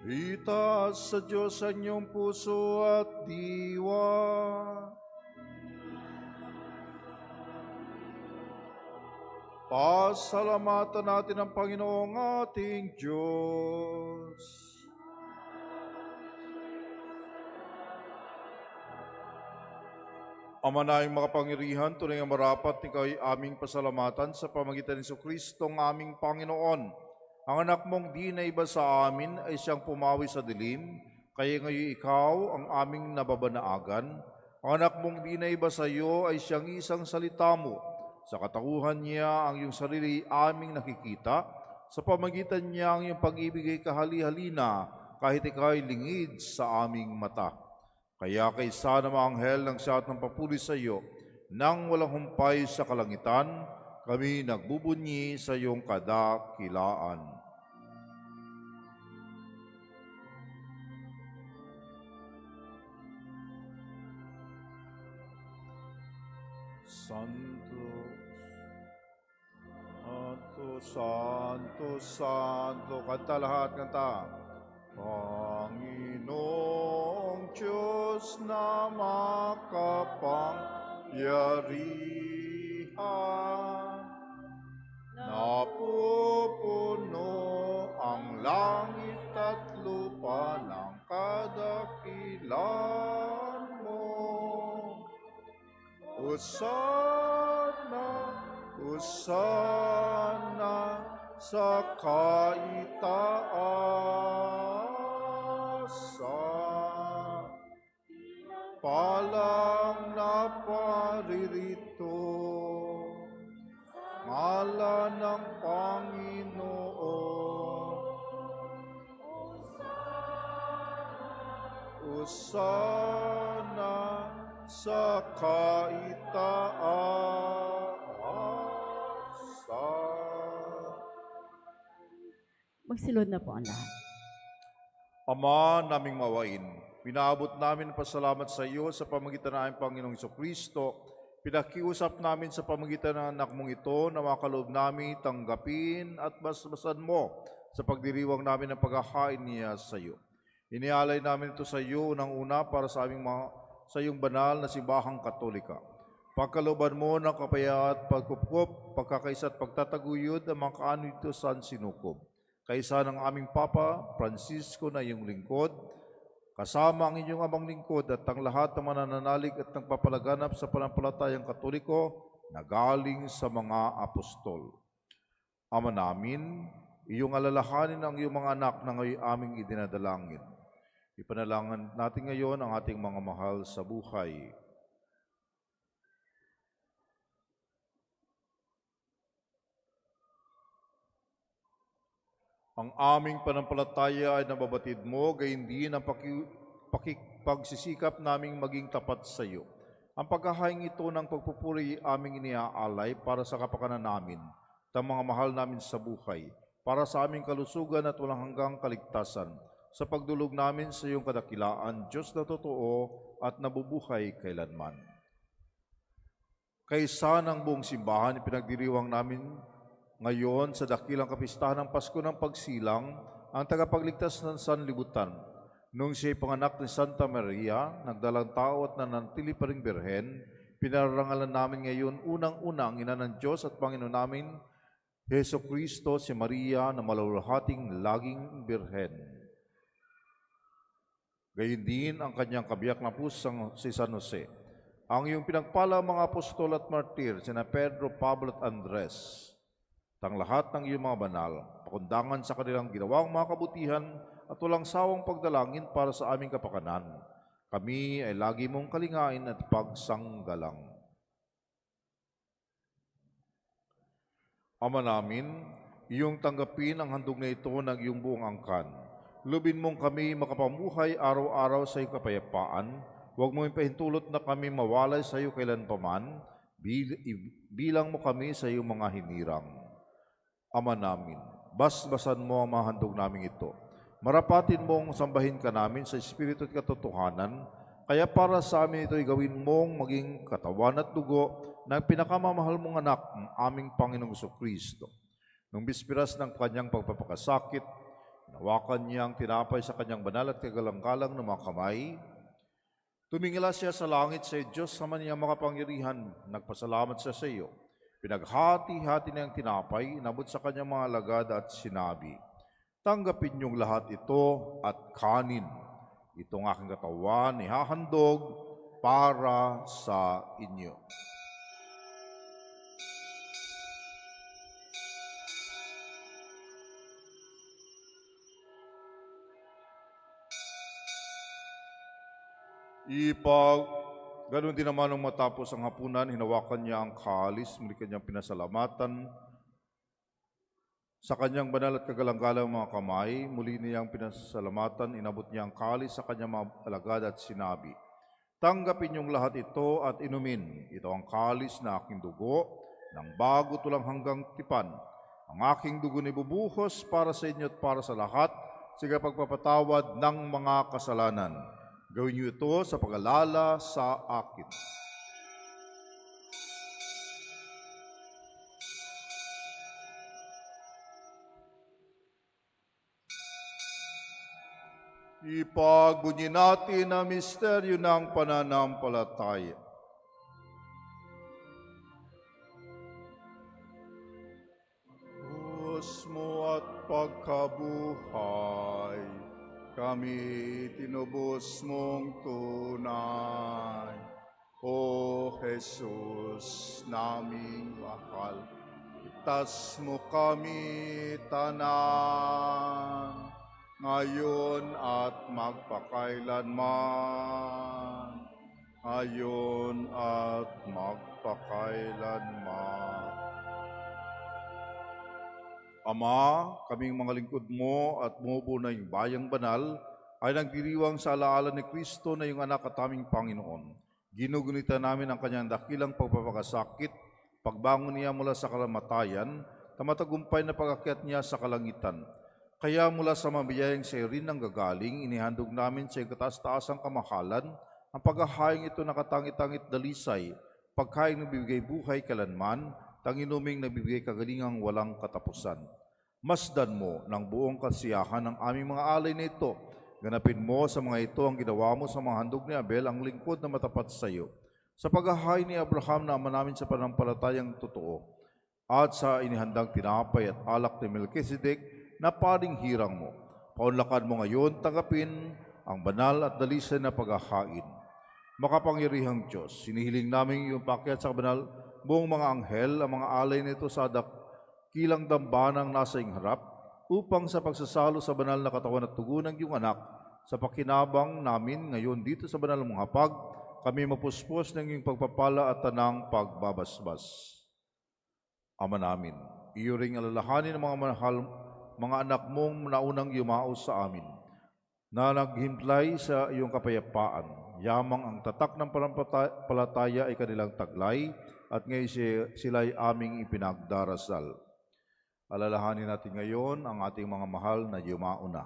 Itaas sa Diyos ang inyong puso at diwa. Pasalamatan natin ang Panginoong ating Diyos. Ama naming makapangyarihan, tunay nga marapat, ikaw ay aming pasalamatan sa pamagitan ni Jesucristo ng aming Panginoon. Ang anak mong di na iba sa amin ay siyang pumawi sa dilim, kaya ngayon ikaw ang aming nababanaagan. Ang anak mong di na iba sa iyo ay siyang isang salita mo. Sa katauhan niya ang iyong sarili aming nakikita, sa pamagitan niya ang iyong pag-ibig ay kahali-halina, kahit ikaw ay lingid sa aming mata. Kaya kaysa ng mga anghel ng siyat ng papuri sa iyo, nang walang humpay sa kalangitan, kami nagbubunyi sa iyong kadakilaan. Santo, Santo, Santo, kanta lahat, kanta. Panginoong Diyos na makapangyarihan, napupuno ang langit at lupa ng kadakilan mo. Hosana, Hosana sa kaitaasan. Palang na paririto, ngalan ng Panginoon. Hosana sa kaitaasan. Magsilod na po ang lahat. Ama naming mawain, pinaabot namin ang pasalamat sa iyo sa pamagitan ng aming Panginoong Jesucristo. Pinakiusap namin sa pamagitan ng anak mong ito na makaloob namin tanggapin at basbasan mo sa pagdiriwang namin ng paghahain niya sa iyo. Inialay namin ito sa iyo unang-una para sa sa iyong banal na simbahang Katolika. Pagkalooban mo ng kapayaan at pagkupkup, pagkakaisa at pagtataguyod ang mga kaanito sa sinukob. Kaisa ng aming Papa Francisco na iyong lingkod, kasama ang inyong amang lingkod at ang lahat ng manananalig at nagpapalaganap sa panampalatayang Katoliko na galing sa mga apostol. Ama namin, iyong alalahanin ang iyong mga anak na ngayon aming idinadalangin. Ipanalangan natin ngayon ang ating mga mahal sa buhay. Ang aming panampalataya ay nababatid mo, gayon din ang pagsisikap naming maging tapat sa iyo. Ang paghahaing ito ng pagpupuri aming iniaalay para sa kapakanan namin, at mga mahal namin sa buhay, para sa aming kalusugan at walang hanggang kaligtasan, sa pagdulog namin sa iyong kadakilaan, Diyos na totoo at nabubuhay kailanman. Kaysa ng buong simbahan, ipinagdiriwang namin ngayon sa dakilang kapistahan ng Pasko ng Pagsilang, ang tagapagligtas ng sanlibutan, Nung siya'y panganak ni Santa Maria, nagdalang tao at nanantili pa ring birhen, pinarangalan namin ngayon unang-una ang ina ng Diyos at Panginoon namin, Heso Kristo, si Maria na maluluhating laging birhen. Gayon din ang kanyang kabiyak na pusang si San Jose. Ang iyong pinagpala mga apostol at martir, sina Pedro, Pablo at Andres, at ang lahat ng iyong mga banal, pakundangan sa kanilang ginawang mga kabutihan at walang sawang pagdalangin para sa aming kapakanan. Kami ay lagi mong kalingain at pagsanggalang. Ama namin, iyong tanggapin ang handog na ito ng iyong buong angkan. Lubin mong kami makapamuhay araw-araw sa iyong kapayapaan. Huwag mong ipahintulot na kami mawalay sa iyo kailanpaman. Bilang mo kami sa iyong mga hinirang. Ama namin, basbasan mo ang mga handog namin ito. Marapatin mong sambahin ka namin sa Espiritu at katotohanan, kaya para sa amin ito'y gawin mong maging katawan at dugo ng pinakamamahal mong anak, ang aming Panginoong Jesucristo. Nung bispiras ng kanyang pagpapakasakit, nawakan niya ang tinapay sa kanyang banal at kagalang-galang ng mga kamay. Tumingala siya sa langit sa Diyos sa maniyang makapangyarihan, nagpasalamat siya sa iyo. Pinaghati-hati niya ang tinapay, inabot sa kanyang mga alagad at sinabi, tanggapin niyong lahat ito at kanin. Itong aking katawan ihahandog para sa inyo. Ganon din naman nung matapos ang hapunan, hinawakan niya ang kalis, muli kanyang pinasalamatan. Sa kanyang banal at kagalang-galang mga kamay, muli niyang pinasalamatan, inabot niya ang kalis sa kanyang mga alagad at sinabi, tanggapin niyong lahat ito at inumin. Ito ang kalis na aking dugo, ng bago tulang hanggang tipan. Ang aking dugo ni bubuhos para sa inyo at para sa lahat, sa pagpapatawad ng mga kasalanan. Gawin niyo ito sa pag-alala sa akin. Ipagbunyi natin ang misteryo ng pananampalataya. Diyos mo at pagkabuhay, kami tinubos mong tunay. O Jesus naming mahal, itas mo kami tanan, ngayon at magpakailanman. Ngayon at magpakailanman. Ama, kaming mga lingkod mo at bumubuo na yung bayang banal, ay nagdiriwang sa alaala ni Kristo na yung anak at aming Panginoon. Ginugunita namin ang kanyang dakilang pagpapakasakit, pagbangon niya mula sa kalamatayan, tamatagumpay na pag-akyat niya sa kalangitan. Kaya mula sa mabiyayang sa iyo rin ang gagaling, inihandog namin sa kataas-taasang kamahalan, ang paghahaing ito nakatangit-tangit dalisay, paghaing nagbibigay buhay kalanman, tanginuming nagbibigay kagalingang walang katapusan. Masdan mo ng buong kasiyahan ng aming mga alay na ito. Ganapin mo sa mga ito ang ginawa mo sa mga handog ni Abel, ang lingkod na matapat sa iyo. Sa paghahain ni Abraham na ama namin sa panampalatayang totoo, at sa inihandang tinapay at alak ni Melchizedek na paring hirang mo. Paunlakan mo ngayon, tanggapin ang banal at dalisay na paghahain. Makapangyarihang Diyos, sinihiling namin iyong pakyat sa banal buong mga anghel, ang mga alay nito sa kilang dambanang nasa iyong harap, upang sa pagsasalo sa banal na katawan at tugo ng iyong anak, sa pakinabang namin ngayon dito sa banal mong hapag, kami mapuspos ng iyong pagpapala at tanang pagbabasbas. Ama namin, iyo ring alalahanin ng mga mahal, mga anak mong naunang yumaos sa amin, na naghimlay sa iyong kapayapaan. Yamang ang tatak ng panampalataya ay kanilang taglay, at ngayon sila'y aming ipinagdarasal. Alalahanin natin ngayon ang ating mga mahal na yumauna.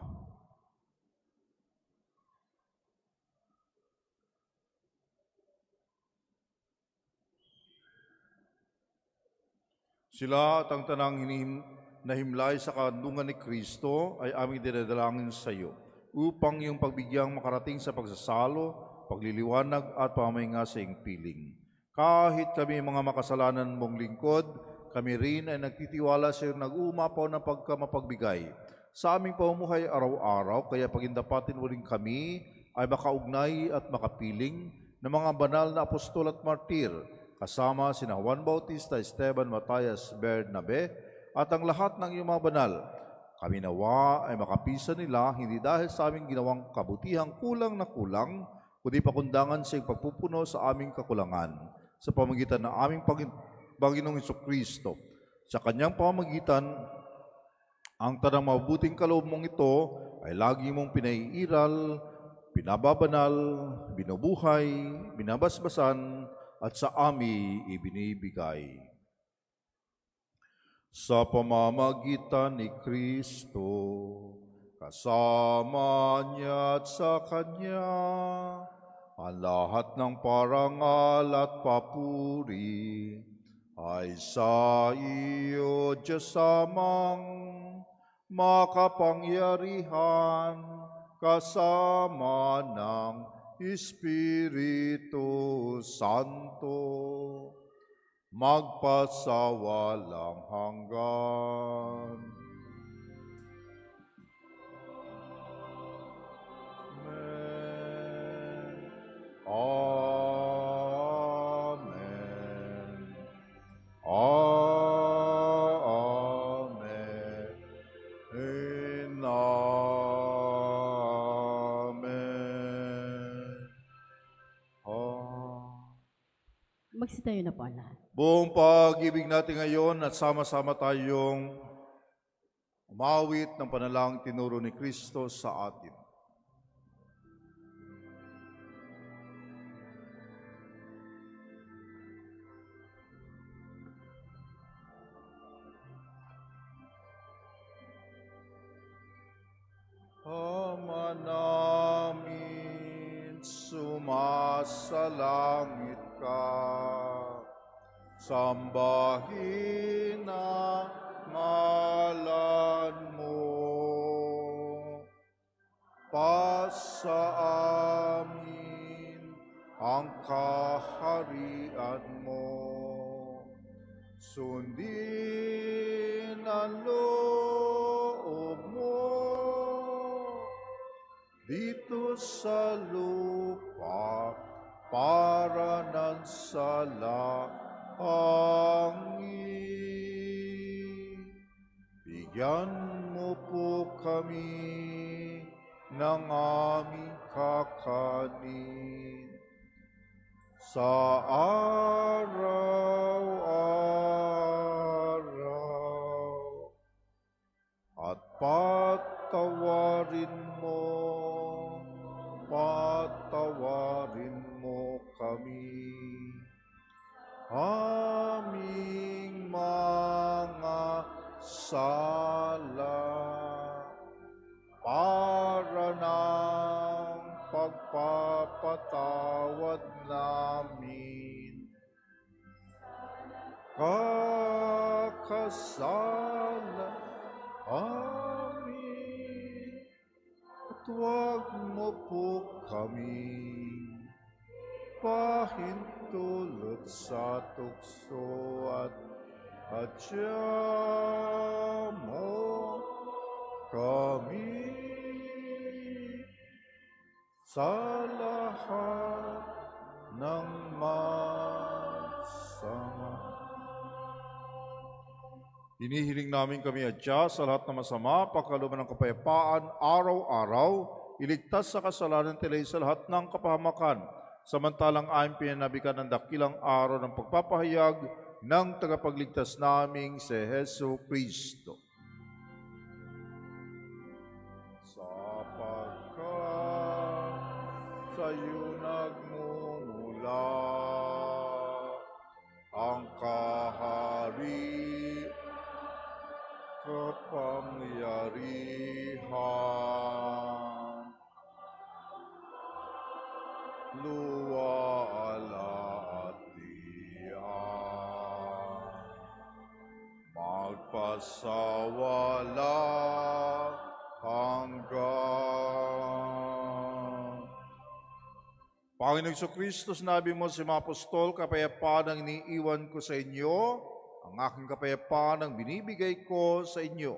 Sila at ang tanang nahimlay sa kandungan ni Kristo ay aming dinadalangin sa iyo. upang iyong pagbigyang makarating sa pagsasalo, pagliliwanag at pamahinga sa iyong piling. Kahit kami mga makasalanan mong lingkod, kami rin ay nagtitiwala sa iyo, nag-uumapaw ng pagkamapagbigay sa aming pamumuhay araw-araw, kaya pagindapatin mo rin kami ay makaugnay at makapiling ng mga banal na apostol at martir, kasama sina Juan Bautista, Esteban, Matayas, Bernabe, at ang lahat ng iyong mga banal. Kami nawa ay makapisa nila, hindi dahil sa aming ginawang kabutihang kulang na kulang, kundi pakundangan sa iyong pagpupuno sa aming kakulangan, sa pamagitan ng aming Panginoong Hesukristo. Sa kanyang pamamagitan, ang tanang mabuting kaloob mong ito ay lagi mong pinaiiral, pinababanal, binubuhay, binabasbasan, at sa amin ibinibigay. Sa pamamagitan ni Kristo, kasama niya at sa Kanya, ang lahat ng parangal at papuri ay sa iyo, Diyos amang makapangyarihan, kasama ng Espiritu Santo, magpasawalang hanggan. Amen. Amen. Amen. Magsitayo na po ang lahat. Buong pag-ibig natin ngayon at sama-sama tayong umawit ng panalangin tinuro ni Kristo sa atin. Ama namin, sumasalangit ka, sambahin ang ngalan mo, pasa amin ang kaharian mo, sundin ang loob mo dito sa lupa para ng sa langit. Bigyan mo po kami ng aming kakanin sa araw-araw, at patawarin mo kami aming mga sala, para ng pagpapatawad namin kakasala amin, at huwag mo po kami pahintulot sa tukso, at adya mo kami sa lahat ng masama. Hinihiling namin kami adya sa lahat ng masama, pagkalooban ng kapayapaan, araw-araw, iligtas sa kasalanan tilay sa lahat ng kapahamakan, samantalang aming pinanabikan ng dakilang araw ng pagpapahayag ng tagapagligtas naming si Hesu Kristo. Sapagkat sa iyo nagmumula ang kaharian, kapangyarihan, luwala at tiyan, magpasawala hanggan Panginoong Kristo, sinabi mo sa mga apostol, kapayapaan ang iniiwan ko sa inyo, ang aking kapayapaan ang binibigay ko sa inyo.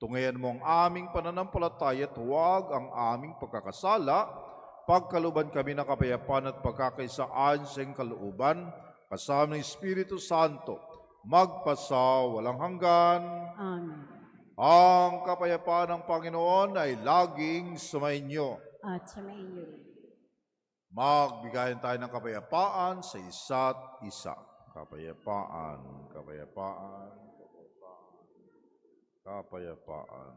Tungayan mo ang aming pananampalataya at huwag ang aming pagkakasala. Pagkaluban kami ng kapayapaan at pagkakaisaan sa iyong kalooban, kasama ng Espiritu Santo, magpasa walang hanggan. Amen. Ang kapayapaan ng Panginoon ay laging sumainyo. At sa inyo rin. Magbigayan tayo ng kapayapaan sa isa't isa. Kapayapaan, kapayapaan, kapayapaan, kapayapaan.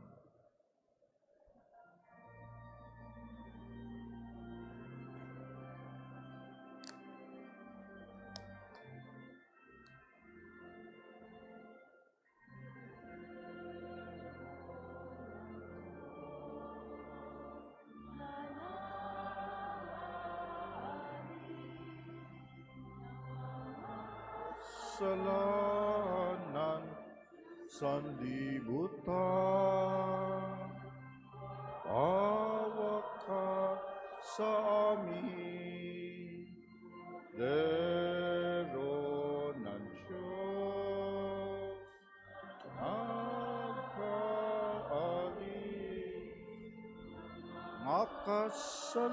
Kasalanan sanlibutan, awa ka sa amin, Dero ng Diyos, nagkaaling, makasalanan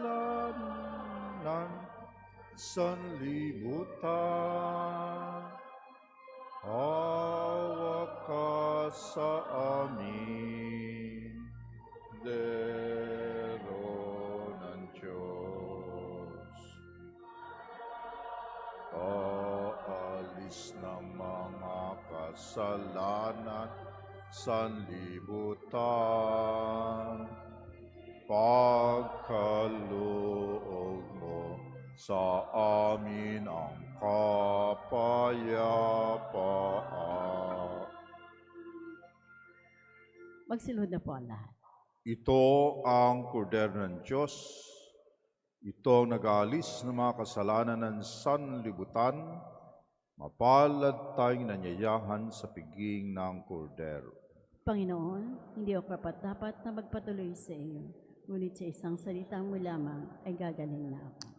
sanlibutan, awa ka sa amin, Dero ng Diyos. Paalis ng mga kasalanan sanlibutan, pagkaloob mo sa amin ang kapayapaan. Magsilod na po ang lahat. Ito ang kordero ng Diyos. Ito ang nag-aalis ng mga kasalanan ng sanlibutan. Mapalad tayong nanyayahan sa piging ng kordero. Panginoon, hindi ako dapat na magpatuloy sa iyo, ngunit sa isang salita mo lamang ay gagaling na ako.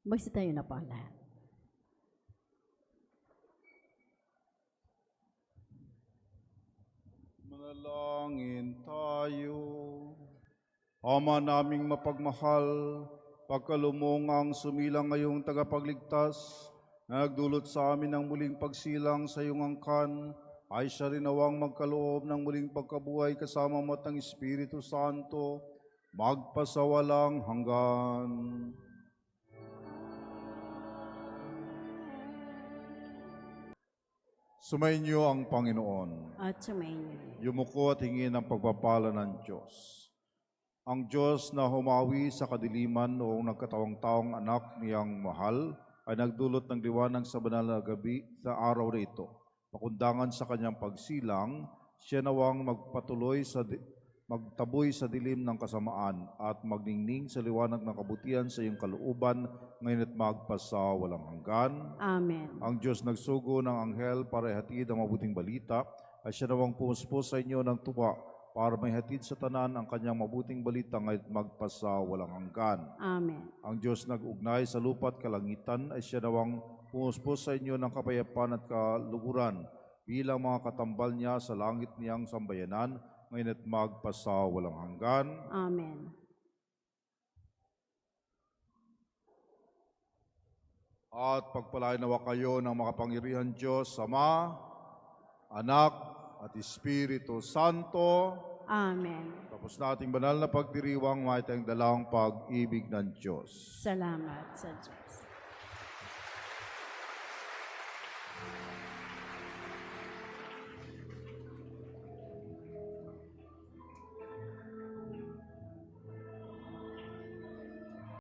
Magsitayo na po ang lahat. Manalangin tayo. Ama naming mapagmahal, pagkalumongang sumilang ngayong tagapagligtas, na nagdulot sa amin ng muling pagsilang sa iyong angkan, ay siya rin nawang magkaloob ng muling pagkabuhay kasama mo at ng Espiritu Santo, magpasawalang hanggan. Sumainyo ang Panginoon. At sumainyo. Yumuko at hingin ang pagpapala ng Diyos. Ang Diyos na humawi sa kadiliman noong nagkatawang taong anak niyang mahal ay nagdulot ng liwanag sa banal na gabi sa araw na ito. Pakundangan sa kanyang pagsilang, siya nawang magtaboy sa dilim ng kasamaan at magningning sa liwanag ng kabutihan sa iyong kalooban ngayon at magpasa walang hanggan. Amen. Ang Diyos nagsugo ng anghel para ihatid ang mabuting balita ay siya nawang pumuspos sa inyo ng tuwa para may hatid sa tanan ang kanyang mabuting balita ngayon at magpasa walang hanggan. Amen. Ang Diyos nag-ugnay sa lupa at kalangitan ay siya nawang pumuspos sa inyo ng kapayapaan at kaluguran bilang mga katambal niya sa langit niyang sambayanan ngayon at magpasa walang hanggan. Amen. At pagpalain nawa kayo ng makapangyarihan Diyos, Ama, Anak, at Espiritu Santo. Amen. Tapos na ating banal na pagdiriwang, may tayong dalang pag-ibig ng Diyos. Salamat sa Diyos.